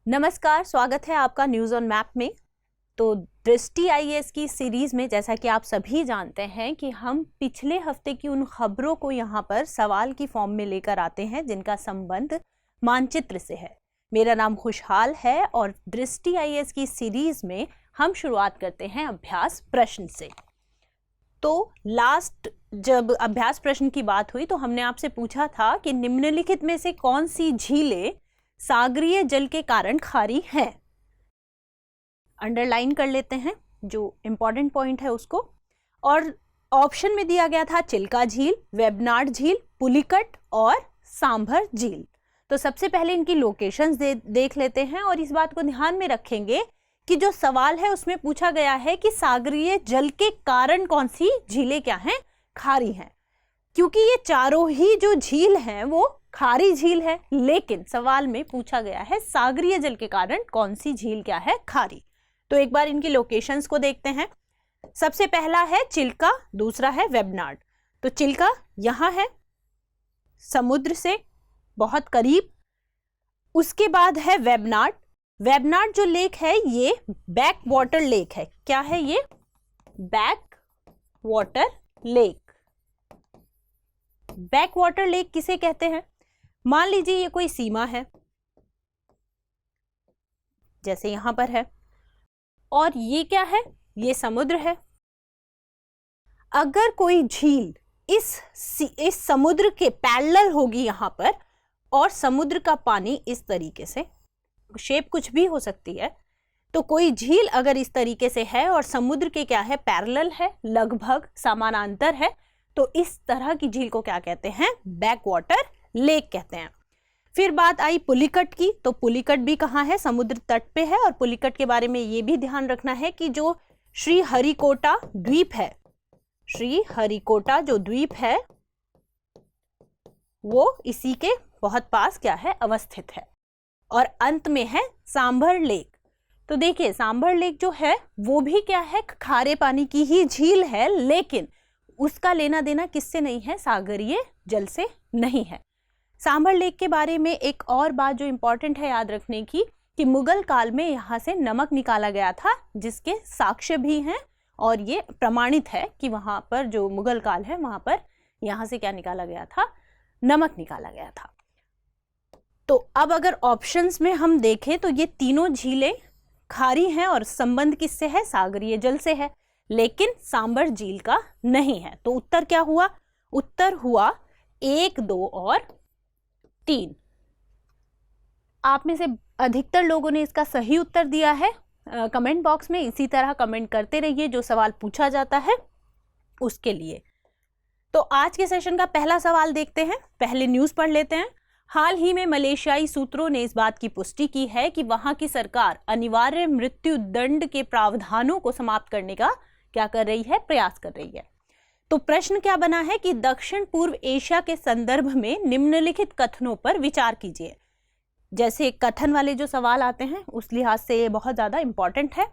नमस्कार, स्वागत है आपका न्यूज़ ऑन मैप में। तो दृष्टि आईएएस की सीरीज में जैसा कि आप सभी जानते हैं कि हम पिछले हफ्ते की उन खबरों को यहाँ पर सवाल की फॉर्म में लेकर आते हैं जिनका संबंध मानचित्र से है। मेरा नाम खुशहाल है और दृष्टि आईएएस की सीरीज में हम शुरुआत करते हैं अभ्यास प्रश्न से। तो लास्ट जब अभ्यास प्रश्न की बात हुई तो हमने आपसे पूछा था कि निम्नलिखित में से कौन सी झीलें सागरीय जल के कारण खारी हैं। अंडरलाइन कर लेते हैं जो इंपॉर्टेंट पॉइंट है उसको। और ऑप्शन में दिया गया था चिल्का झील, वेबनाड झील, पुलिकट और सांभर झील। तो सबसे पहले इनकी लोकेशंस देख लेते हैं और इस बात को ध्यान में रखेंगे कि जो सवाल है उसमें पूछा गया है कि सागरीय जल के कारण कौन सी झीलें क्या हैं, खारी हैं। क्योंकि ये चारों ही जो झील हैं वो खारी झील है, लेकिन सवाल में पूछा गया है सागरीय जल के कारण कौन सी झील क्या है, खारी। तो एक बार इनकी लोकेशंस को देखते हैं। सबसे पहला है चिल्का, दूसरा है वेबनाड। तो चिल्का यहां है समुद्र से बहुत करीब। उसके बाद है वेबनाड। वेबनाड जो लेक है ये बैक वाटर लेक है। क्या है ये? Back water lake. Back water lake किसे कहते हैं? मान लीजिए ये कोई सीमा है जैसे यहां पर है और ये क्या है? ये समुद्र है। अगर कोई झील इस समुद्र के पैरेलल होगी यहां पर और समुद्र का पानी इस तरीके से, शेप कुछ भी हो सकती है, तो कोई झील अगर इस तरीके से है और समुद्र के क्या है, पैरेलल है, लगभग समानांतर है, तो इस तरह की झील को क्या कहते हैं? बैक वाटर लेक कहते हैं। फिर बात आई पुलिकट की। तो पुलिकट भी कहाँ है? समुद्र तट पे है। और पुलिकट के बारे में ये भी ध्यान रखना है कि जो श्रीहरिकोटा द्वीप है, श्रीहरिकोटा जो द्वीप है वो इसी के बहुत पास क्या है, अवस्थित है। और अंत में है सांभर लेक। तो देखिए सांभर लेक जो है वो भी क्या है, खारे पानी की ही झील है, लेकिन उसका लेना देना किससे नहीं है? सागरीय जल से नहीं है। सांभर लेक के बारे में एक और बात जो इंपॉर्टेंट है याद रखने की कि मुगल काल में यहाँ से नमक निकाला गया था, जिसके साक्ष्य भी हैं और ये प्रमाणित है कि वहाँ पर जो मुगल काल है वहाँ पर यहाँ से क्या निकाला गया था? नमक निकाला गया था। तो अब अगर ऑप्शंस में हम देखें तो ये तीनों झीलें खारी हैं और संबंध किससे है? सागरीय जल से है, लेकिन सांभर झील का नहीं है। तो उत्तर क्या हुआ? उत्तर हुआ 1, 2 और 3। आप में से अधिकतर लोगों ने इसका सही उत्तर दिया है। कमेंट बॉक्स में इसी तरह कमेंट करते रहिए जो सवाल पूछा जाता है उसके लिए। तो आज के सेशन का पहला सवाल देखते हैं। पहले न्यूज़ पढ़ लेते हैं। हाल ही में मलेशियाई सूत्रों ने इस बात की पुष्टि की है कि वहां की सरकार अनिवार्य मृत्यु दंड के प्रावधानों को समाप्त करने का क्या कर रही है? प्रयास कर रही है। तो प्रश्न क्या बना है कि दक्षिण पूर्व एशिया के संदर्भ में निम्नलिखित कथनों पर विचार कीजिए। जैसे कथन वाले जो सवाल आते हैं उस लिहाज से ये बहुत ज्यादा इंपॉर्टेंट है।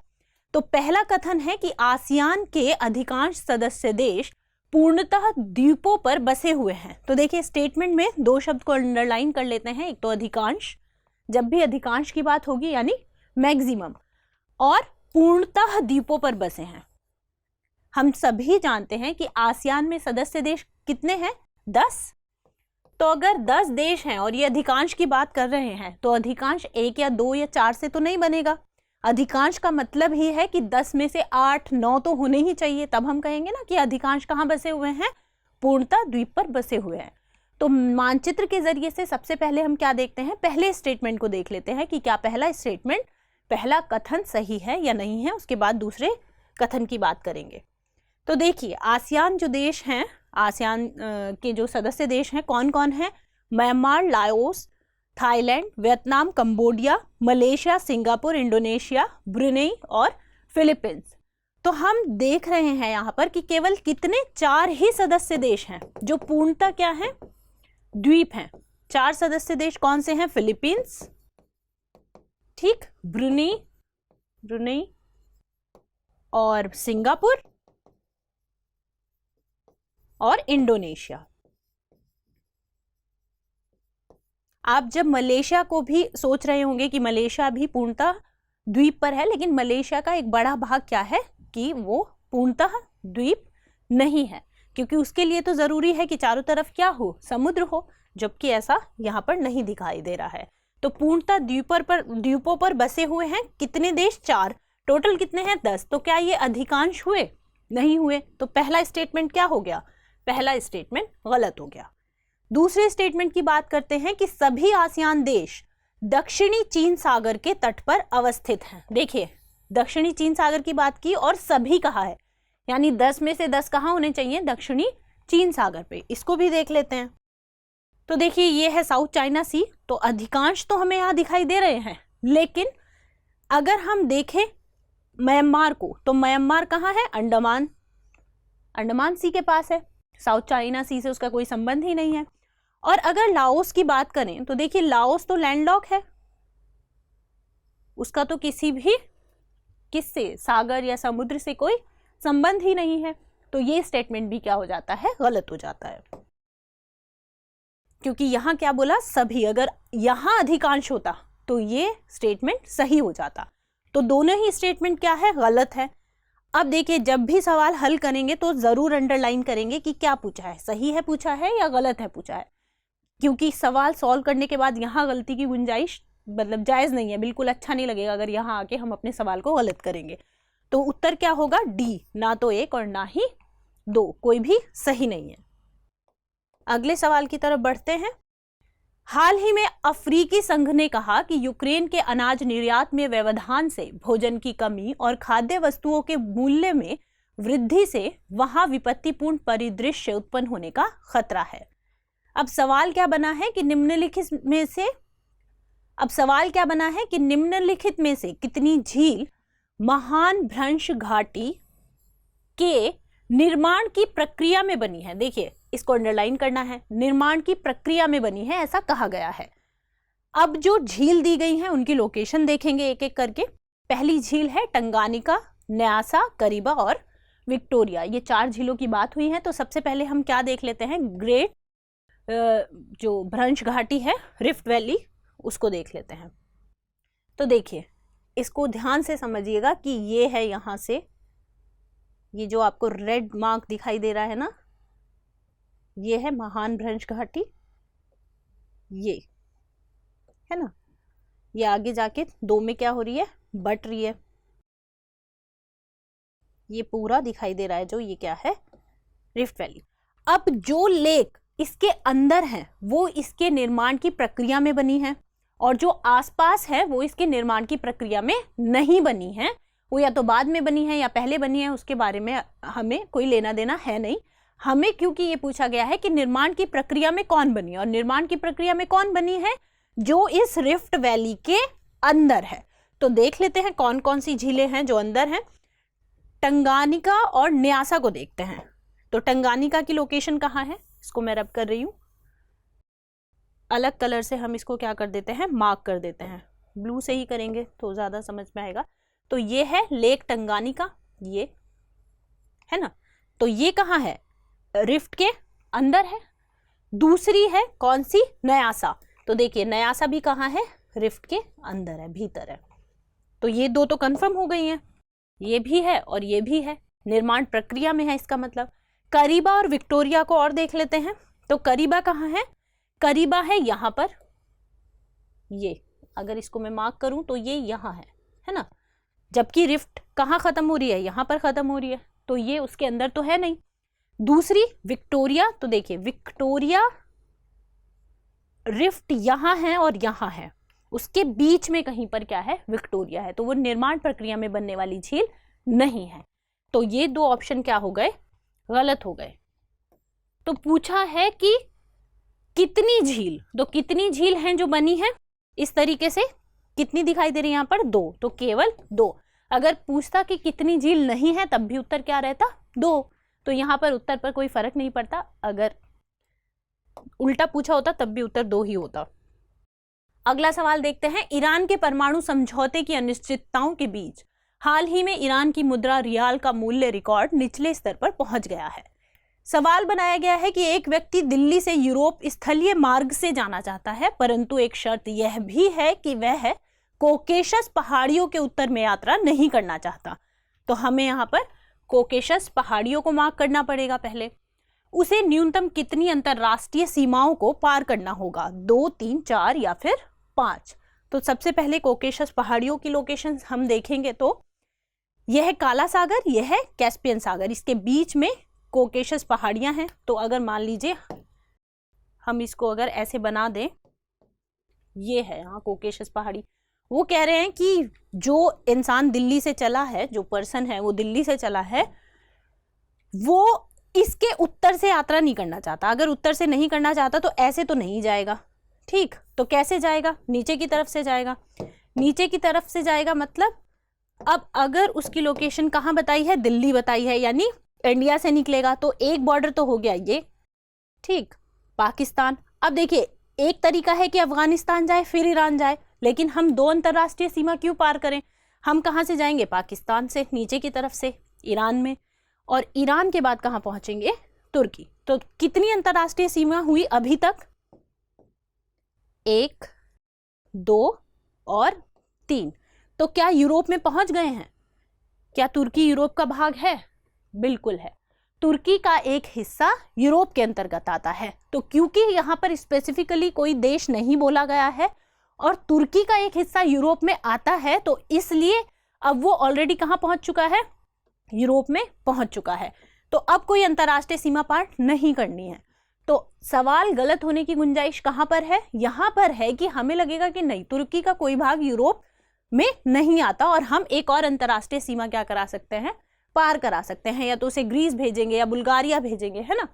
तो पहला कथन है कि आसियान के अधिकांश सदस्य देश पूर्णतः द्वीपों पर बसे हुए हैं। तो देखिए स्टेटमेंट में 2 शब्द को अंडरलाइन कर लेते हैं। एक तो अधिकांश, जब भी अधिकांश की बात होगी यानी मैक्सिमम, और पूर्णतः द्वीपों पर बसे हैं। हम सभी जानते हैं कि आसियान में सदस्य देश कितने हैं? 10। तो अगर 10 देश हैं और ये अधिकांश की बात कर रहे हैं तो अधिकांश 1 या 2 या 4 से तो नहीं बनेगा। अधिकांश का मतलब ही है कि 10 में से 8, 9 तो होने ही चाहिए, तब हम कहेंगे ना कि अधिकांश कहाँ बसे हुए हैं? पूर्णतः द्वीप पर बसे हुए हैं। तो मानचित्र के जरिए से सबसे पहले हम क्या देखते हैं? पहले स्टेटमेंट को देख लेते हैं कि क्या पहला स्टेटमेंट, पहला कथन सही है या नहीं है। उसके बाद दूसरे कथन की बात करेंगे। तो देखिए आसियान जो देश हैं, आसियान के जो सदस्य देश हैं कौन कौन हैं? Myanmar, Laos, Thailand, Vietnam, Cambodia, Malaysia, Singapore, Indonesia, Brunei और फिलीपींस। तो हम देख रहे हैं यहाँ पर कि केवल कितने? 4 ही सदस्य देश हैं जो पूर्णतः क्या हैं? द्वीप हैं। 4 सदस्य देश कौन से हैं? फिलीपींस, ठीक, ब्रुनेई और सिंगापुर और इंडोनेशिया। आप जब मलेशिया को भी सोच रहे होंगे कि मलेशिया भी पूर्णतः द्वीप पर है, लेकिन मलेशिया का एक बड़ा भाग क्या है कि वो पूर्णतः द्वीप नहीं है, क्योंकि उसके लिए तो जरूरी है कि चारों तरफ क्या हो, समुद्र हो, जबकि ऐसा यहाँ पर नहीं दिखाई दे रहा है। तो पूर्णतः द्वीपों पर बसे हुए हैं कितने देश? 4। टोटल कितने हैं? 10। तो क्या ये अधिकांश हुए? नहीं हुए। तो पहला स्टेटमेंट क्या हो गया? पहला स्टेटमेंट गलत हो गया। दूसरे स्टेटमेंट की बात करते हैं कि सभी आसियान देश दक्षिणी चीन सागर के तट पर अवस्थित हैं। देखिए, दक्षिणी चीन सागर की बात की और सभी कहा है, यानी 10 में से 10 कहाँ होने चाहिए? दक्षिणी चीन सागर पे। इसको भी देख लेते हैं। तो देखिए, ये है साउथ चाइना सी, तो अधिकांश तो हमें यहाँ दिखाई दे रहे हैं, लेकिन अगर हम देखें म्यांमार को, तो म्यांमार कहाँ है? अंडमान सी के पास है, साउथ चाइना सी से उसका कोई संबंध ही नहीं है। और अगर लाओस की बात करें तो देखिए, लाओस तो लैंडलॉक है, उसका तो किससे सागर या समुद्र से कोई संबंध ही नहीं है। तो ये स्टेटमेंट भी क्या हो जाता है? गलत हो जाता है, क्योंकि यहां क्या बोला? सभी। अगर यहां अधिकांश होता तो ये स्टेटमेंट सही हो जाता। तो दोनों ही स्टेटमेंट क्या है? गलत है। अब देखिए, जब भी सवाल हल करेंगे तो जरूर अंडरलाइन करेंगे कि क्या पूछा है, सही है पूछा है या गलत है पूछा है, क्योंकि सवाल सॉल्व करने के बाद यहाँ गलती की गुंजाइश मतलब जायज नहीं है, बिल्कुल अच्छा नहीं लगेगा अगर यहाँ आके हम अपने सवाल को गलत करेंगे। तो उत्तर क्या होगा? डी, ना तो 1 और ना ही 2, कोई भी सही नहीं है। अगले सवाल की तरफ बढ़ते हैं। हाल ही में अफ्रीकी संघ ने कहा कि यूक्रेन के अनाज निर्यात में व्यवधान से भोजन की कमी और खाद्य वस्तुओं के मूल्य में वृद्धि से वहां विपत्तिपूर्ण परिदृश्य उत्पन्न होने का खतरा है। अब सवाल क्या बना है कि निम्नलिखित में से कितनी झील महान भ्रंश घाटी के निर्माण की प्रक्रिया में बनी है? देखिए, इसको अंडरलाइन करना है, निर्माण की प्रक्रिया में बनी है, ऐसा कहा गया है। अब जो झील दी गई है उनकी लोकेशन देखेंगे एक एक करके। पहली झील है टंगानिका, न्यासा, करीबा और विक्टोरिया। ये 4 झीलों की बात हुई है। तो सबसे पहले हम क्या देख लेते हैं? ग्रेट जो भ्रंश घाटी है, रिफ्ट वैली, उसको देख लेते हैं। तो देखिए, इसको ध्यान से समझिएगा कि ये है, यहां से ये जो आपको रेड मार्क दिखाई दे रहा है ना, ये है महान भ्रंश घाटी, ये है ना। ये आगे जाके 2 में क्या हो रही है? बट रही है। ये पूरा दिखाई दे रहा है जो, ये क्या है? Rift valley. अब जो लेक इसके अंदर है वो इसके निर्माण की प्रक्रिया में बनी है, और जो आसपास है वो इसके निर्माण की प्रक्रिया में नहीं बनी है। वो या तो बाद में बनी है या पहले बनी है, उसके बारे में हमें कोई लेना देना है नहीं। हमें क्योंकि ये पूछा गया है कि निर्माण की प्रक्रिया में कौन बनी है, और निर्माण की प्रक्रिया में कौन बनी है? जो इस रिफ्ट वैली के अंदर है। तो देख लेते हैं कौन कौन सी झीलें हैं जो अंदर हैं। टंगानिका और न्यासा को देखते हैं। तो टंगानिका की लोकेशन कहाँ है? इसको मैं रब कर रही हूं, अलग कलर से हम इसको क्या कर देते हैं? मार्क कर देते हैं। ब्लू से ही करेंगे तो ज्यादा समझ में आएगा। तो ये है लेक टंगानिका, ये है ना। तो ये कहाँ है? रिफ्ट के अंदर है। दूसरी है कौन सी? न्यासा। तो देखिए, न्यासा भी कहाँ है? रिफ्ट के अंदर है, भीतर है। तो ये 2 तो कंफर्म हो गई हैं, ये भी है और ये भी है, निर्माण प्रक्रिया में है इसका मतलब। करीबा और विक्टोरिया को और देख लेते हैं। तो करीबा कहाँ है? करीबा है यहाँ पर, ये अगर इसको मैं मार्क करूं तो ये यहाँ है ना। जबकि रिफ्ट कहाँ खत्म हो रही है? यहाँ पर खत्म हो रही है, तो ये उसके अंदर तो है नहीं। दूसरी विक्टोरिया, तो देखिए विक्टोरिया रिफ्ट यहाँ है और यहाँ है, उसके बीच में कहीं पर क्या है? विक्टोरिया है। तो वो निर्माण प्रक्रिया में बनने वाली झील नहीं है। तो ये 2 ऑप्शन क्या हो गए? गलत हो गए। तो पूछा है कि कितनी झील, तो कितनी झील हैं जो बनी है इस तरीके से? कितनी दिखाई दे रही है यहाँ पर? 2, तो केवल 2। अगर पूछता कि कितनी झील नहीं है तब भी उत्तर क्या रहता? 2। तो यहाँ पर उत्तर पर कोई फर्क नहीं पड़ता, अगर उल्टा पूछा होता तब भी उत्तर 2 ही होता। अगला सवाल देखते हैं। ईरान के परमाणु समझौते की अनिश्चितताओं के बीच हाल ही में ईरान की मुद्रा रियाल का मूल्य रिकॉर्ड निचले स्तर पर पहुंच गया है। सवाल बनाया गया है कि एक व्यक्ति दिल्ली से यूरोप स्थलीय मार्ग से जाना चाहता है, परंतु एक शर्त यह भी है कि वह कोकेशस पहाड़ियों के उत्तर में यात्रा नहीं करना चाहता। तो हमें यहाँ पर कोकेशस पहाड़ियों को मार्क करना पड़ेगा। पहले उसे न्यूनतम कितनी अंतरराष्ट्रीय सीमाओं को पार करना होगा, 2, 3, 4 या फिर 5। तो सबसे पहले कोकेशस पहाड़ियों की लोकेशन हम देखेंगे तो यह है काला सागर, यह है कैस्पियन सागर, इसके बीच में कोकेशस पहाड़ियां हैं। तो अगर मान लीजिए हम इसको अगर ऐसे बना दें, ये है यहाँ कोकेशस पहाड़ी। वो कह रहे हैं कि जो इंसान दिल्ली से चला है, जो पर्सन है वो दिल्ली से चला है, वो इसके उत्तर से यात्रा नहीं करना चाहता। अगर उत्तर से नहीं करना चाहता तो ऐसे तो नहीं जाएगा, ठीक। तो कैसे जाएगा, नीचे की तरफ से जाएगा। नीचे की तरफ से जाएगा मतलब अब अगर उसकी लोकेशन कहाँ बताई है, दिल्ली बताई है, यानी इंडिया से निकलेगा। तो एक बॉर्डर तो हो गया ये, ठीक, पाकिस्तान। अब देखिए एक तरीका है कि अफगानिस्तान जाए फिर ईरान जाए, लेकिन हम 2 अंतरराष्ट्रीय सीमा क्यों पार करें? हम कहाँ से जाएंगे, पाकिस्तान से, नीचे की तरफ से ईरान में, और ईरान के बाद कहाँ पहुंचेंगे, तुर्की। तो कितनी अंतरराष्ट्रीय सीमा हुई अभी तक, 1, 2 और 3। तो क्या यूरोप में पहुंच गए हैं? क्या तुर्की यूरोप का भाग है? बिल्कुल है। तुर्की का एक हिस्सा यूरोप के अंतर्गत आता है। तो क्योंकि यहाँ पर स्पेसिफिकली कोई देश नहीं बोला गया है और तुर्की का एक हिस्सा यूरोप में आता है, तो इसलिए अब वो ऑलरेडी कहाँ पहुंच चुका है, यूरोप में पहुंच चुका है। तो अब कोई अंतरराष्ट्रीय सीमा पार नहीं करनी है। तो सवाल गलत होने की गुंजाइश कहाँ पर है, यहाँ पर है कि हमें लगेगा कि नहीं, तुर्की का कोई भाग यूरोप में नहीं आता और हम एक और अंतरराष्ट्रीय सीमा क्या करा सकते हैं, पार करा सकते हैं, या तो उसे ग्रीस भेजेंगे या बुल्गारिया भेजेंगे, है ना।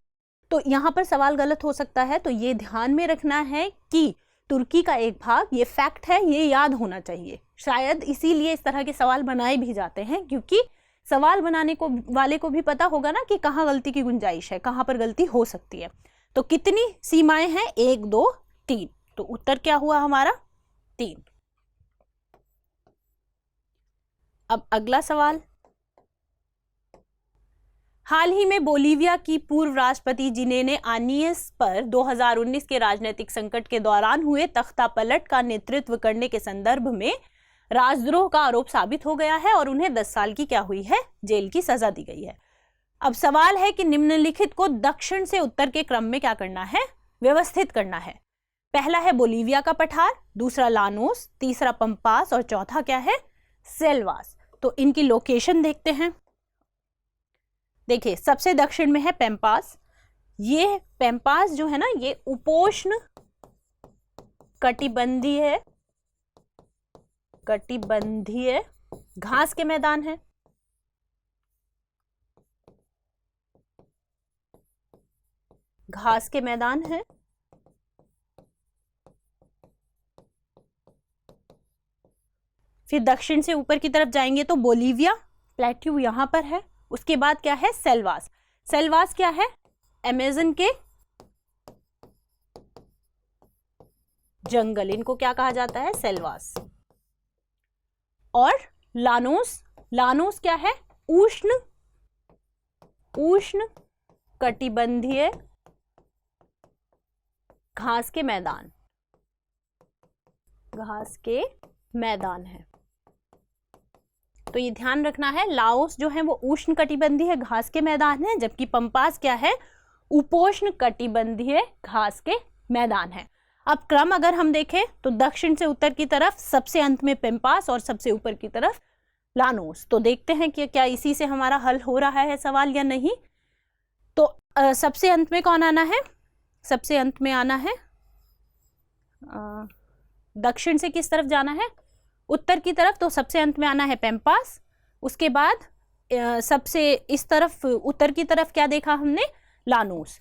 तो यहाँ पर सवाल गलत हो सकता है। तो ये ध्यान में रखना है कि तुर्की का एक भाग, ये फैक्ट है, ये याद होना चाहिए। शायद इसीलिए इस तरह के सवाल बनाए भी जाते हैं, क्योंकि सवाल बनाने को वाले को भी पता होगा ना कि कहाँ गलती की गुंजाइश है, कहाँ पर गलती हो सकती है। तो कितनी सीमाएं हैं, 1, 2, 3। तो उत्तर क्या हुआ हमारा, 3। अब अगला सवाल, हाल ही में बोलीविया की पूर्व राष्ट्रपति जिनेने आनियस पर 2019 के राजनीतिक संकट के दौरान हुए तख्तापलट का नेतृत्व करने के संदर्भ में राजद्रोह का आरोप साबित हो गया है और उन्हें 10 साल की क्या हुई है, जेल की सजा दी गई है। अब सवाल है कि निम्नलिखित को दक्षिण से उत्तर के क्रम में क्या करना है, व्यवस्थित करना है। पहला है बोलीविया का पठार, दूसरा लानोस, तीसरा पंपास और चौथा क्या है, सेल्वास। तो इनकी लोकेशन देखते हैं। देखिए सबसे दक्षिण में है पेम्पास। ये पेम्पास जो है ना, ये उपोष्ण कटिबंधीय घास के मैदान है। घास के मैदान है। फिर दक्षिण से ऊपर की तरफ जाएंगे तो बोलीविया प्लेट्यू यहां पर है। उसके बाद क्या है, सेल्वास। सेल्वास क्या है, अमेज़न के जंगल, इनको क्या कहा जाता है, सेल्वास। और लानोस क्या है, उष्ण कटिबंधीय घास के मैदान है। तो ये ध्यान रखना है, लाओस जो है वो उष्ण कटिबंधीय घास के मैदान है, जबकि पंपास क्या है, उपोष्ण कटिबंधीय घास के मैदान है। अब क्रम अगर हम देखें तो दक्षिण से उत्तर की तरफ सबसे अंत में पेम्पास और सबसे ऊपर की तरफ लानोस। तो देखते हैं कि क्या इसी से हमारा हल हो रहा है सवाल या नहीं। तो सबसे अंत में कौन आना है, सबसे अंत में आना है, दक्षिण से किस तरफ जाना है, उत्तर की तरफ। तो सबसे अंत में आना है पेम्पास। उसके बाद सबसे इस तरफ उत्तर की तरफ क्या देखा हमने, लानोस।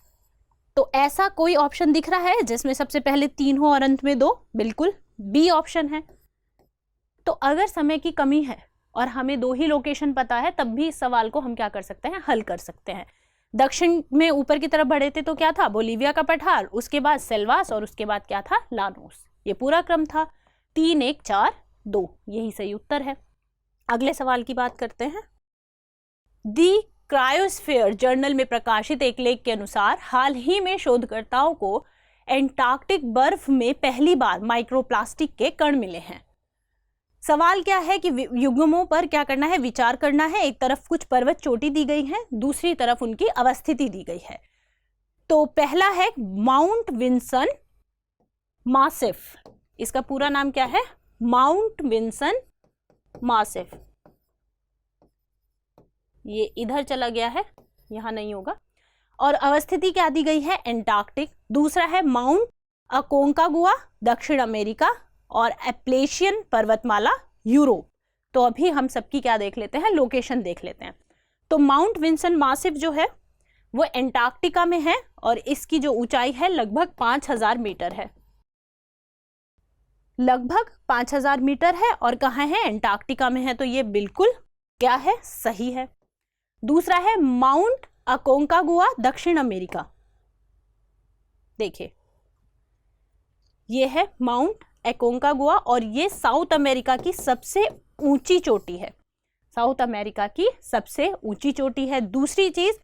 तो ऐसा कोई ऑप्शन दिख रहा है जिसमें सबसे पहले 3 हो और अंत में 2, बिल्कुल बी ऑप्शन है। तो अगर समय की कमी है और हमें 2 ही लोकेशन पता है, तब भी इस सवाल को हम क्या कर सकते हैं, हल कर सकते हैं। दक्षिण में ऊपर की तरफ बढ़े थे तो क्या था, बोलीविया का पठार, उसके बाद सेल्वास और उसके बाद क्या था, लानोस। ये पूरा क्रम था। 3, 1, 4, 2 यही सही उत्तर है। अगले सवाल की बात करते हैं। दी क्रायोस्फीयर जर्नल में प्रकाशित एक लेख के अनुसार हाल ही में शोधकर्ताओं को एंटार्क्टिक बर्फ में पहली बार माइक्रोप्लास्टिक के कण मिले हैं। सवाल क्या है कि युग्मों पर क्या करना है, विचार करना है। एक तरफ कुछ पर्वत चोटी दी गई है, दूसरी तरफ उनकी अवस्थिति दी गई है। तो पहला है माउंट विंसन मासिफ, इसका पूरा नाम क्या है, माउंट विंसन मासिफ। ये इधर चला गया है, यहां नहीं होगा। और अवस्थिति क्या दी गई है, एंटार्क्टिक। दूसरा है माउंट अकोंकागुआ दक्षिण अमेरिका और एप्लेशियन पर्वतमाला यूरोप। तो अभी हम सबकी क्या देख लेते हैं, लोकेशन देख लेते हैं। तो माउंट विंसन मासिफ जो है वो एंटार्क्टिका में है और इसकी जो ऊंचाई है लगभग 5000 मीटर है, लगभग 5000 मीटर है। और कहाँ है, एंटार्क्टिका में है। तो ये बिल्कुल क्या है, सही है। दूसरा है माउंट अकोंकागुआ दक्षिण अमेरिका। देखिए ये है माउंट एकोंकागुआ और ये साउथ अमेरिका की सबसे ऊंची चोटी है, साउथ अमेरिका की सबसे ऊंची चोटी है। दूसरी चीज,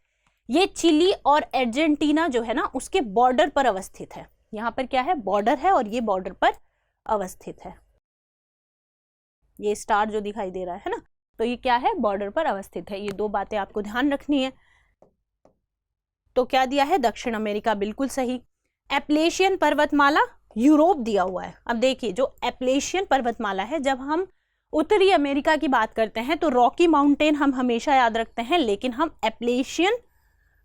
ये चिली और अर्जेंटीना जो है ना उसके बॉर्डर पर अवस्थित है। यहां पर क्या है, बॉर्डर है और ये बॉर्डर पर अवस्थित है। ये स्टार जो दिखाई दे रहा है ना, तो ये क्या है, बॉर्डर पर अवस्थित है। ये दो बातें आपको ध्यान रखनी है। तो क्या दिया है, दक्षिण अमेरिका, बिल्कुल सही। एप्लेशियन पर्वतमाला यूरोप दिया हुआ है। अब देखिए जो एप्लेशियन पर्वतमाला है, जब हम उत्तरी अमेरिका की बात करते हैं तो रॉकी माउंटेन हम हमेशा याद रखते हैं, लेकिन हम एप्लेशियन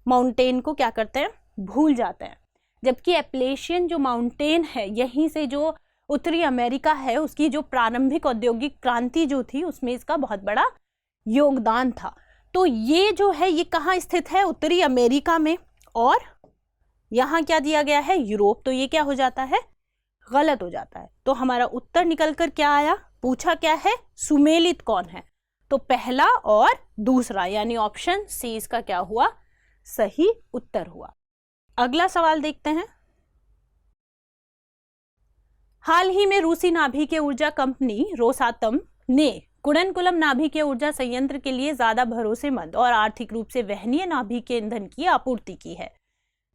माउंटेन को क्या करते हैं, भूल जाते हैं। जबकि एप्लेशियन जो माउंटेन है, यहीं से जो उत्तरी अमेरिका है उसकी जो प्रारंभिक औद्योगिक क्रांति जो थी उसमें इसका बहुत बड़ा योगदान था। तो ये जो है ये कहाँ स्थित है, उत्तरी अमेरिका में। और यहाँ क्या दिया गया है, यूरोप। तो ये क्या हो जाता है, गलत हो जाता है। तो हमारा उत्तर निकलकर क्या आया, पूछा क्या है, सुमेलित कौन है। तो पहला और दूसरा यानी ऑप्शन सी इसका क्या हुआ, सही उत्तर हुआ। अगला सवाल देखते हैं। हाल ही में रूसी नाभिकीय ऊर्जा कंपनी रोसातम ने कुडनकुलम नाभिकीय ऊर्जा संयंत्र के लिए ज्यादा भरोसेमंद और आर्थिक रूप से वहनीय नाभिकीय ईंधन की आपूर्ति की है।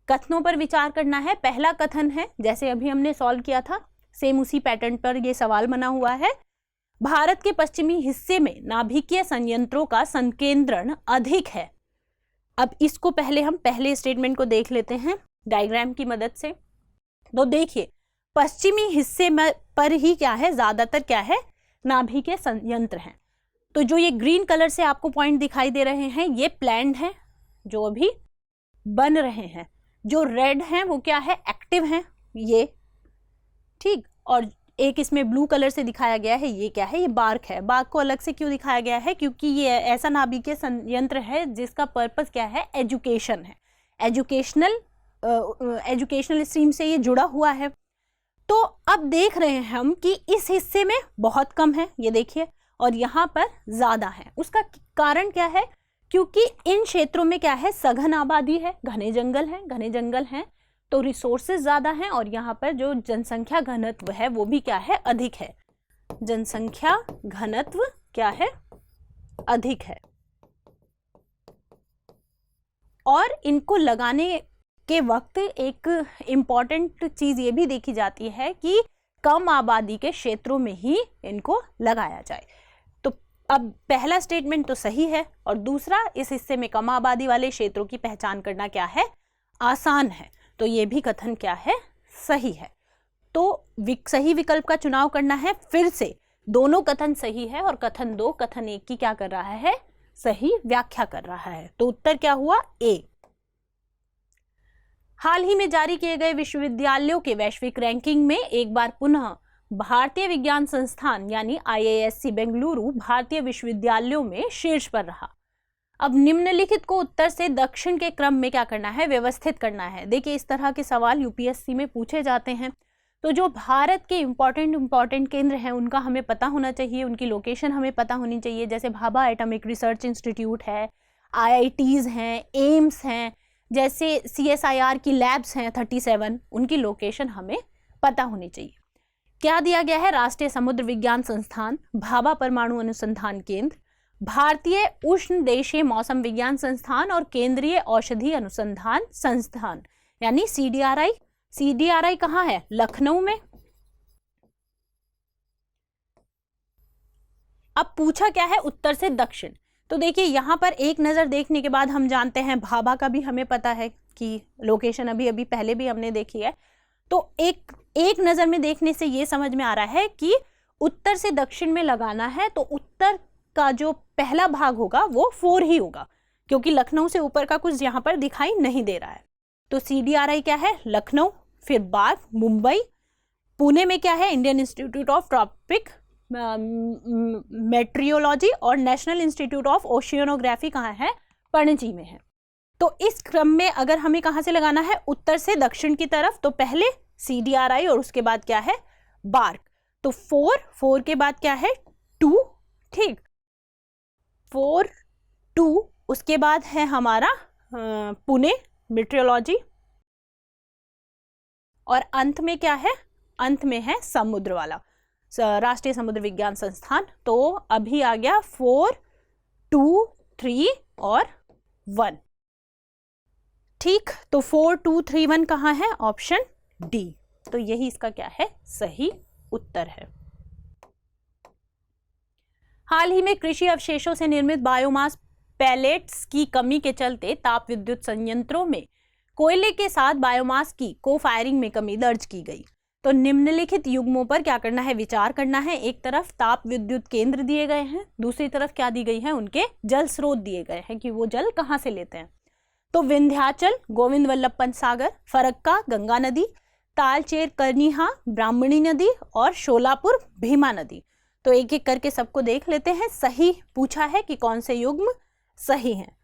कथनों पर विचार करना है। पहला कथन है, जैसे अभी हमने सॉल्व किया था, सेम उसी पैटर्न पर यह सवाल बना हुआ है, भारत के पश्चिमी हिस्से में नाभिकीय संयंत्रों का संकेंद्रण अधिक है। अब इसको पहले हम पहले स्टेटमेंट को देख लेते हैं डायग्राम की मदद से। तो देखिए पश्चिमी हिस्से में पर ही क्या है, ज्यादातर क्या है, नाभिकीय संयंत्र हैं। तो जो ये ग्रीन कलर से आपको पॉइंट दिखाई दे रहे हैं ये प्लान्ड हैं, जो अभी बन रहे हैं। जो रेड हैं वो क्या है, एक्टिव हैं ये, ठीक। और एक इसमें ब्लू कलर से दिखाया गया है, ये क्या है, ये बार्क है। बार्क को अलग से क्यों दिखाया गया है, क्योंकि ये ऐसा नाभिकीय संयंत्र है जिसका पर्पस क्या है, एजुकेशन है, एजुकेशनल स्ट्रीम से ये जुड़ा हुआ है। तो अब देख रहे हैं हम कि इस हिस्से में बहुत कम है, ये देखिए, और यहाँ पर ज्यादा है। उसका कारण क्या है, क्योंकि इन क्षेत्रों में क्या है, सघन आबादी है, घने जंगल हैं, तो रिसोर्सेज ज्यादा हैं और यहाँ पर जो जनसंख्या घनत्व है वो भी क्या है, अधिक है। जनसंख्या घनत्व क्या है, अधिक है। और इनको लगाने के वक्त एक इम्पॉर्टेंट चीज ये भी देखी जाती है कि कम आबादी के क्षेत्रों में ही इनको लगाया जाए। तो अब पहला स्टेटमेंट तो सही है और दूसरा, इस हिस्से में कम आबादी वाले क्षेत्रों की पहचान करना क्या है, आसान है। तो ये भी कथन क्या है, सही है। तो सही विकल्प का चुनाव करना है। फिर से दोनों कथन सही है और कथन 2 कथन 1 की क्या कर रहा है, सही व्याख्या कर रहा है। तो उत्तर क्या हुआ, ए। हाल ही में जारी किए गए विश्वविद्यालयों के वैश्विक रैंकिंग में एक बार पुनः भारतीय विज्ञान संस्थान यानी IISc बेंगलुरु भारतीय विश्वविद्यालयों में शीर्ष पर रहा। अब निम्नलिखित को उत्तर से दक्षिण के क्रम में क्या करना है, व्यवस्थित करना है। देखिए इस तरह के सवाल UPSC में पूछे जाते हैं। तो जो भारत के इम्पॉर्टेंट केंद्र हैं उनका हमें पता होना चाहिए, उनकी लोकेशन हमें पता होनी चाहिए। जैसे भाभा एटॉमिक रिसर्च इंस्टीट्यूट है, IITs हैं, एम्स हैं, जैसे CSIR की लैब्स हैं 37, उनकी लोकेशन हमें पता होनी चाहिए। क्या दिया गया है, राष्ट्रीय समुद्र विज्ञान संस्थान, भाभा परमाणु अनुसंधान केंद्र, भारतीय उष्णदेशीय मौसम विज्ञान संस्थान और केंद्रीय औषधि अनुसंधान संस्थान यानी CDRI। CDRI कहाँ है? लखनऊ में। अब पूछा क्या है? उत्तर से दक्षिण। तो देखिए यहां पर एक नजर देखने के बाद हम जानते हैं, भाभा का भी हमें पता है कि लोकेशन अभी अभी पहले भी हमने देखी है। तो एक नजर में देखने से ये समझ में आ रहा है कि उत्तर से दक्षिण में लगाना है, तो उत्तर का जो पहला भाग होगा वो 4 ही होगा, क्योंकि लखनऊ से ऊपर का कुछ यहाँ पर दिखाई नहीं दे रहा है। तो CDRI क्या है? लखनऊ। फिर बाद मुंबई। पुणे में क्या है? Indian institute of tropic meteorology. और नेशनल इंस्टीट्यूट ऑफ ओशियनोग्राफी कहाँ है? पणजी में है। तो इस क्रम में अगर हमें कहाँ से लगाना है? उत्तर से दक्षिण की तरफ। तो पहले CDRI और उसके बाद क्या है? बार्क। तो 4 के बाद क्या है? 2। ठीक, 4 2। उसके बाद है हमारा पुणे मेट्रियोलॉजी। और अंत में क्या है? अंत में है समुद्र वाला राष्ट्रीय समुद्र विज्ञान संस्थान। तो अभी आ गया 4 2 3 और 1। ठीक, तो 4 2 3 1 कहाँ है? Option D. तो यही इसका क्या है? सही उत्तर है। हाल ही में कृषि अवशेषों से निर्मित बायोमास पैलेट्स की कमी के चलते ताप विद्युत संयंत्रों में कोयले के साथ बायोमास की को फायरिंग में कमी दर्ज की गई। तो निम्नलिखित युग्मों पर क्या करना है? विचार करना है। एक तरफ ताप विद्युत केंद्र दिए गए हैं, दूसरी तरफ क्या दी गई है? उनके जल स्रोत दिए गए हैं कि वो जल कहाँ से लेते हैं। तो विंध्याचल गोविंद वल्लभ पंत सागर, फरक्का गंगा नदी, तालचेर कर्निहा ब्राह्मणी नदी और शोलापुर भीमा नदी। तो एक एक करके सबको देख लेते हैं। सही पूछा है कि कौन से युग्म सही हैं।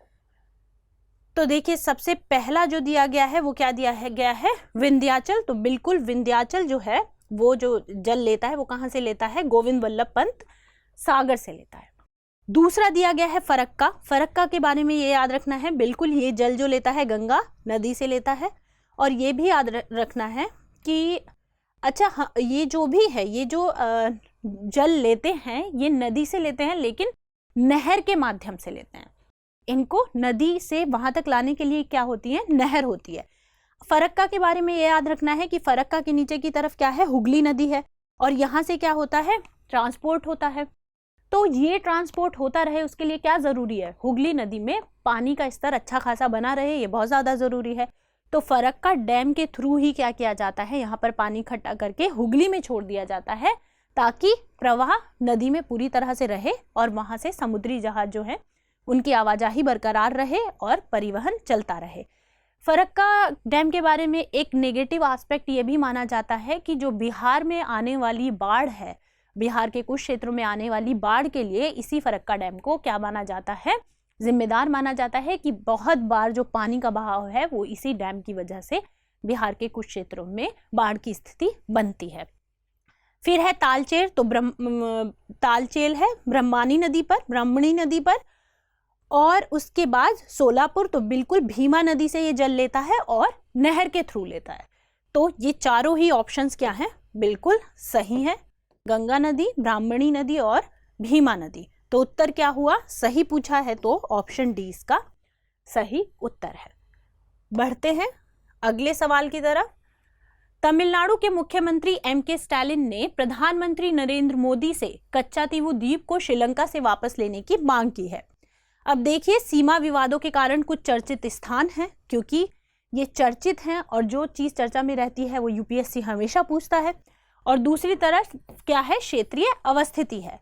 तो देखिए सबसे पहला जो दिया गया है वो क्या गया है? विंध्याचल। तो बिल्कुल विंध्याचल जो है वो जो जल लेता है वो कहाँ से लेता है? गोविंद वल्लभ पंत सागर से लेता है। दूसरा दिया गया है फरक्का। फरक्का के बारे में ये याद रखना है, बिल्कुल ये जल जो लेता है गंगा नदी से लेता है। और ये भी याद रखना है कि अच्छा हाँ, ये जो भी है, ये जो जल लेते हैं ये नदी से लेते हैं, लेकिन नहर के माध्यम से लेते हैं। इनको नदी से वहां तक लाने के लिए क्या होती है? नहर होती है। फरक्का के बारे में ये याद रखना है कि फरक्का के नीचे की तरफ क्या है? हुगली नदी है। और यहाँ से क्या होता है? ट्रांसपोर्ट होता है। तो ये ट्रांसपोर्ट होता रहे उसके लिए क्या जरूरी है? हुगली नदी में पानी का स्तर अच्छा खासा बना रहे, ये बहुत ज्यादा जरूरी है। तो फरक्का डैम के थ्रू ही क्या किया जाता है? यहाँ पर पानी इकट्ठा करके हुगली में छोड़ दिया जाता है, ताकि प्रवाह नदी में पूरी तरह से रहे और वहां से समुद्री जहाज जो है उनकी आवाजाही बरकरार रहे और परिवहन चलता रहे। फरक्का डैम के बारे में एक नेगेटिव एस्पेक्ट ये भी माना जाता है कि जो बिहार में आने वाली बाढ़ है, बिहार के कुछ क्षेत्रों में आने वाली बाढ़ के लिए इसी फरक्का डैम को क्या माना जाता है? जिम्मेदार माना जाता है कि बहुत बार जो पानी का बहाव है वो इसी डैम की वजह से बिहार के कुछ क्षेत्रों में बाढ़ की स्थिति बनती है। फिर है तालचेर। तो तालचेर है ब्रह्मणी नदी पर। और उसके बाद सोलापुर, तो बिल्कुल भीमा नदी से ये जल लेता है और नहर के थ्रू लेता है। तो ये चारों ही ऑप्शंस क्या हैं? बिल्कुल सही है। गंगा नदी, ब्राह्मणी नदी और भीमा नदी। तो उत्तर क्या हुआ? सही पूछा है तो ऑप्शन डी इसका सही उत्तर है। बढ़ते हैं अगले सवाल की तरफ। तमिलनाडु के मुख्यमंत्री M.K. स्टालिन ने प्रधानमंत्री नरेंद्र मोदी से कच्चातीवू द्वीप को श्रीलंका से वापस लेने की मांग की है। अब देखिए सीमा विवादों के कारण कुछ चर्चित स्थान हैं, क्योंकि ये चर्चित हैं और जो चीज चर्चा में रहती है वो UPSC हमेशा पूछता है। और दूसरी तरफ क्या है? क्षेत्रीय अवस्थिति है।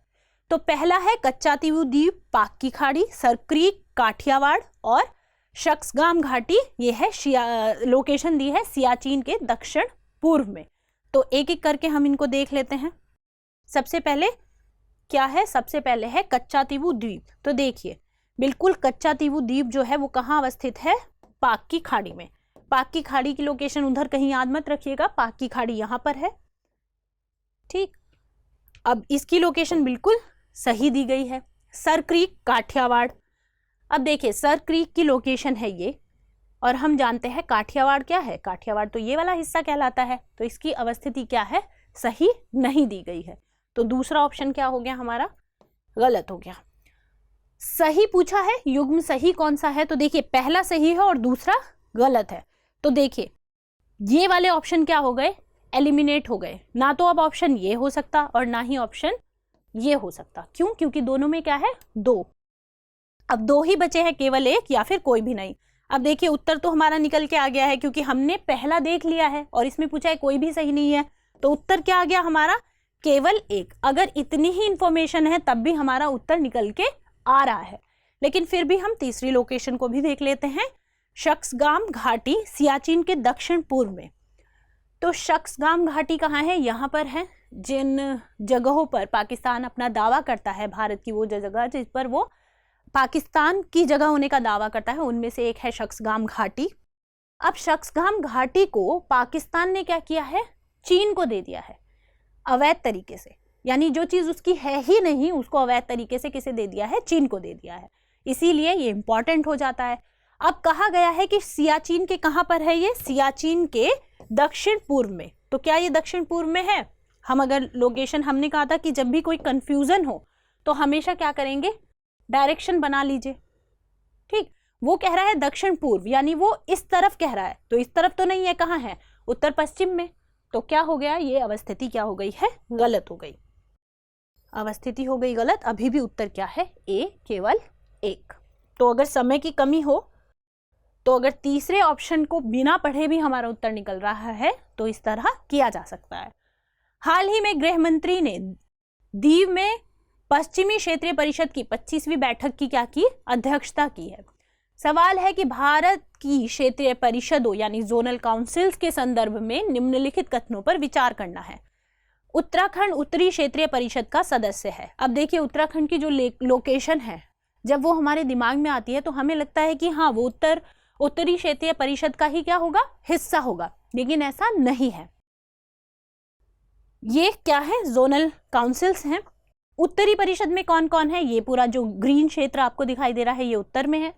तो पहला है कच्चातीवू द्वीप पाक की खाड़ी, सरक्रीक काठियावाड़ और शक्सगाम घाटी। ये है लोकेशन दी है सियाचिन के दक्षिण पूर्व में। तो एक एक करके हम इनको देख लेते हैं। सबसे पहले क्या है? सबसे पहले है कच्चातीवू द्वीप। तो देखिए बिल्कुल कच्चातीवू द्वीप जो है वो कहाँ अवस्थित है? पाक की खाड़ी में। पाक की खाड़ी की लोकेशन उधर कहीं याद मत रखिएगा, पाक की खाड़ी यहाँ पर है। ठीक, अब इसकी लोकेशन बिल्कुल सही दी गई है। सर क्रीक काठियावाड़। अब देखिए सर क्रीक की लोकेशन है ये, और हम जानते हैं काठियावाड़ क्या है? काठियावाड़ तो ये वाला हिस्सा कहलाता है। तो इसकी अवस्थिति क्या है? सही नहीं दी गई है। तो दूसरा ऑप्शन क्या हो गया हमारा? गलत हो गया। सही पूछा है, युग्म सही कौन सा है, तो देखिए पहला सही है और दूसरा गलत है। तो देखिए ये वाले ऑप्शन क्या हो गए, एलिमिनेट हो गए। ना तो अब ऑप्शन ये हो सकता और ना ही ऑप्शन ये हो सकता। क्यों? क्योंकि दोनों में क्या है, 2। अब 2 ही बचे हैं, केवल एक या फिर कोई भी नहीं। अब देखिए उत्तर तो हमारा निकल के आ गया है क्योंकि हमने पहला देख लिया है और इसमें पूछा है कोई भी सही नहीं है, तो उत्तर क्या आ गया हमारा, केवल एक। अगर इतनी ही इंफॉर्मेशन है तब भी हमारा उत्तर निकल के आ रहा है। लेकिन फिर भी हम तीसरी लोकेशन को भी देख लेते हैं, शख्सगाम घाटी सियाचिन के दक्षिण पूर्व में। तो शख्सगाम घाटी कहाँ है, यहाँ पर है। जिन जगहों पर पाकिस्तान अपना दावा करता है, भारत की वो जगह जिस पर वो पाकिस्तान की जगह होने का दावा करता है, उनमें से एक है शख्सगाम घाटी। अब शख्सगाम घाटी को पाकिस्तान ने क्या किया है, चीन को दे दिया है अवैध तरीके से। यानी जो चीज उसकी है ही नहीं उसको अवैध तरीके से किसे दे दिया है, चीन को दे दिया है। इसीलिए ये इंपॉर्टेंट हो जाता है। अब कहा गया है कि सियाचिन के कहां पर है ये, सियाचिन के दक्षिण पूर्व में। तो क्या ये दक्षिण पूर्व में है? हम अगर लोकेशन, हमने कहा था कि जब भी कोई कंफ्यूजन हो तो हमेशा क्या करेंगे, डायरेक्शन बना लीजिए। ठीक, वो कह रहा है दक्षिण पूर्व, यानी वो इस तरफ कह रहा है, तो इस तरफ तो नहीं है, कहाँ है, उत्तर पश्चिम में। तो क्या हो गया, ये अवस्थिति क्या हो गई है, गलत हो गई। अवस्थिति हो गई गलत। अभी भी उत्तर क्या है, ए, केवल एक। तो अगर समय की कमी हो तो अगर तीसरे ऑप्शन को बिना पढ़े भी हमारा उत्तर निकल रहा है तो इस तरह किया जा सकता है। हाल ही में गृह मंत्री ने दीव में पश्चिमी क्षेत्रीय परिषद की 25वीं बैठक की क्या की, अध्यक्षता की है। सवाल है कि भारत की क्षेत्रीय परिषदों यानी जोनल काउंसिल्स के संदर्भ में निम्नलिखित कथनों पर विचार करना है। उत्तराखंड उत्तरी क्षेत्रीय परिषद का सदस्य है। अब देखिए उत्तराखंड की जो लोकेशन है, जब वो हमारे दिमाग में आती है तो हमें लगता है कि हाँ वो उत्तरी क्षेत्रीय परिषद का ही क्या होगा, हिस्सा होगा, लेकिन ऐसा नहीं है। ये क्या है, जोनल काउंसिल्स हैं। उत्तरी परिषद में कौन कौन है, ये पूरा जो ग्रीन क्षेत्र आपको दिखाई दे रहा है ये उत्तर में है।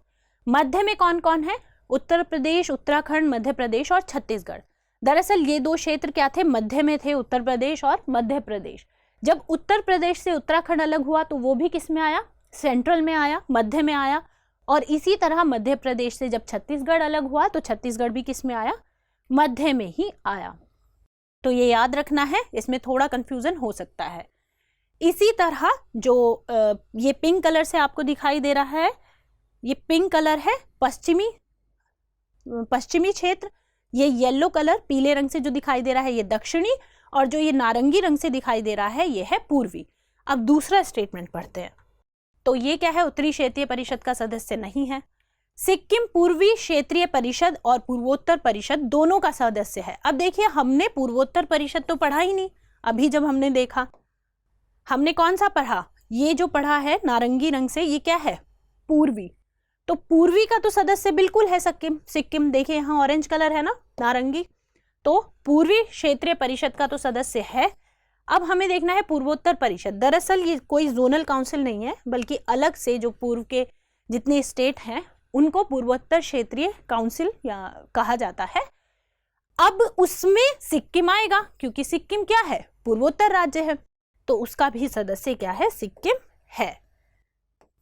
मध्य में कौन कौन है, उत्तर प्रदेश, उत्तराखंड, मध्य प्रदेश और छत्तीसगढ़। दरअसल ये 2 क्षेत्र क्या थे, मध्य में थे, उत्तर प्रदेश और मध्य प्रदेश। जब उत्तर प्रदेश से उत्तराखंड अलग हुआ तो वो भी किस में आया, सेंट्रल में आया, मध्य में आया। और इसी तरह मध्य प्रदेश से जब छत्तीसगढ़ अलग हुआ तो छत्तीसगढ़ भी किस में आया, मध्य में ही आया। तो ये याद रखना है, इसमें थोड़ा कंफ्यूजन हो सकता है। इसी तरह जो ये पिंक कलर से आपको दिखाई दे रहा है, ये पिंक कलर है पश्चिमी क्षेत्र, ये येलो कलर पीले रंग से जो दिखाई दे रहा है ये दक्षिणी, और जो ये नारंगी रंग से दिखाई दे रहा है ये है पूर्वी। अब दूसरा स्टेटमेंट पढ़ते हैं। तो ये क्या है, उत्तरी क्षेत्रीय परिषद का सदस्य नहीं है। सिक्किम पूर्वी क्षेत्रीय परिषद और पूर्वोत्तर परिषद दोनों का सदस्य है। अब देखिए हमने पूर्वोत्तर परिषद तो पढ़ा ही नहीं, अभी जब हमने देखा, हमने कौन सा पढ़ा, ये जो पढ़ा है नारंगी रंग से ये क्या है, पूर्वी। तो पूर्वी का तो सदस्य बिल्कुल है सिक्किम, देखिए यहाँ ऑरेंज कलर है ना, नारंगी। तो पूर्वी क्षेत्रीय परिषद का तो सदस्य है। अब हमें देखना है पूर्वोत्तर परिषद। दरअसल ये कोई जोनल काउंसिल नहीं है, बल्कि अलग से जो पूर्व के जितने स्टेट हैं उनको पूर्वोत्तर क्षेत्रीय काउंसिल या कहा जाता है। अब उसमें सिक्किम आएगा क्योंकि सिक्किम क्या है, पूर्वोत्तर राज्य है, तो उसका भी सदस्य क्या है, सिक्किम है।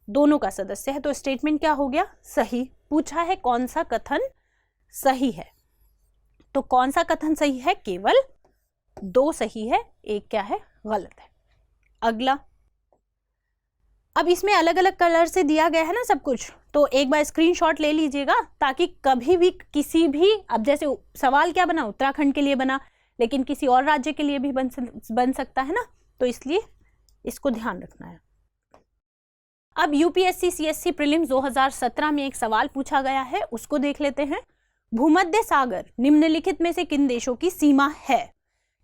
दोनों का सदस्य है। तो स्टेटमेंट क्या हो गया, सही। पूछा है कौन सा कथन सही है, तो कौन सा कथन सही है, केवल 2 सही है, एक क्या है, गलत है। अगला, अब इसमें अलग अलग कलर से दिया गया है ना सब कुछ, तो एक बार स्क्रीनशॉट ले लीजिएगा ताकि कभी भी किसी भी, अब जैसे सवाल क्या बना, उत्तराखंड के लिए बना, लेकिन किसी और राज्य के लिए भी बन सकता है ना, तो इसलिए इसको ध्यान रखना है। अब यूपीएससी सीएससी प्रीलिम्स 2017 में एक सवाल पूछा गया है, उसको देख लेते हैं। भूमध्य सागर निम्नलिखित में से किन देशों की सीमा है,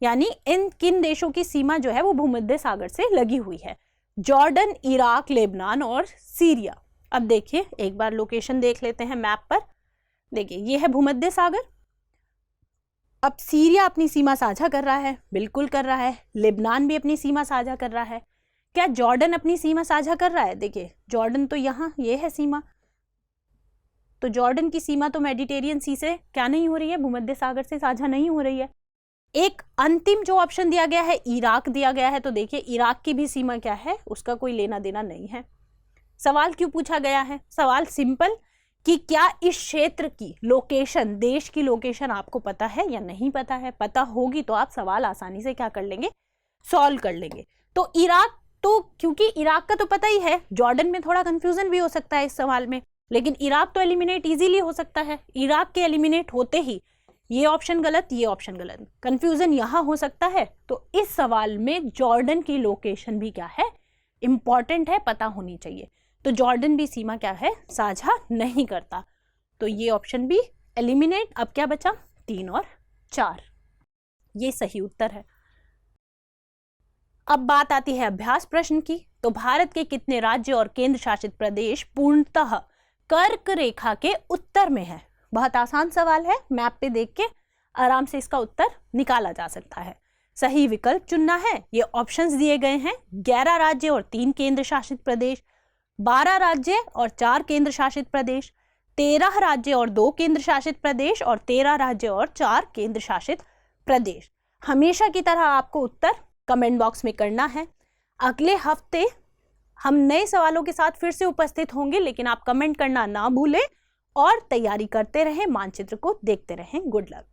यानी इन किन देशों की सीमा जो है वो भूमध्य सागर से लगी हुई है। जॉर्डन, इराक, लेबनान और सीरिया। अब देखिए एक बार लोकेशन देख लेते हैं मैप पर। देखिए ये है भूमध्य सागर। अब सीरिया अपनी सीमा साझा कर रहा है, बिल्कुल कर रहा है। लेबनान भी अपनी सीमा साझा कर रहा है। क्या जॉर्डन अपनी सीमा साझा कर रहा है? देखिए जॉर्डन तो यहाँ ये है सीमा, तो जॉर्डन की सीमा तो मेडिटेरियन सी से क्या नहीं हो रही है, भूमध्य सागर से साझा नहीं हो रही है। एक अंतिम जो ऑप्शन दिया गया है इराक दिया गया है, तो देखिए इराक की भी सीमा क्या है, उसका कोई लेना देना नहीं है। सवाल क्यों पूछा गया है? सवाल सिंपल कि क्या इस क्षेत्र की लोकेशन, देश की लोकेशन आपको पता है या नहीं पता है। पता होगी तो आप सवाल आसानी से क्या कर लेंगे, सॉल्व कर लेंगे। तो इराक, तो क्योंकि इराक का तो पता ही है, जॉर्डन में थोड़ा कंफ्यूजन भी हो सकता है इस सवाल में, लेकिन इराक तो एलिमिनेट इजीली हो सकता है। इराक के एलिमिनेट होते ही ये ऑप्शन गलत, ये ऑप्शन गलत, कंफ्यूजन यहां हो सकता है। तो इस सवाल में जॉर्डन की लोकेशन भी क्या है, इंपॉर्टेंट है, पता होनी चाहिए। तो जॉर्डन भी सीमा क्या है, साझा नहीं करता। तो ये ऑप्शन भी एलिमिनेट। अब क्या बचा, 3 और 4, ये सही उत्तर है। अब बात आती है अभ्यास प्रश्न की। तो भारत के कितने राज्य और केंद्र शासित प्रदेश पूर्णतः कर्क रेखा के उत्तर में है? बहुत आसान सवाल है, मैप पे देख के आराम से इसका उत्तर निकाला जा सकता है। सही विकल्प चुनना है। ये ऑप्शंस दिए गए हैं, 11 राज्य और 3 केंद्र शासित प्रदेश, 12 राज्य और 4 केंद्र शासित प्रदेश, 13 राज्य और 2 केंद्र शासित प्रदेश और 13 राज्य और 4 केंद्र शासित प्रदेश। हमेशा की तरह आपको उत्तर कमेंट बॉक्स में करना है। अगले हफ्ते हम नए सवालों के साथ फिर से उपस्थित होंगे, लेकिन आप कमेंट करना ना भूलें और तैयारी करते रहें, मानचित्र को देखते रहें। Good luck.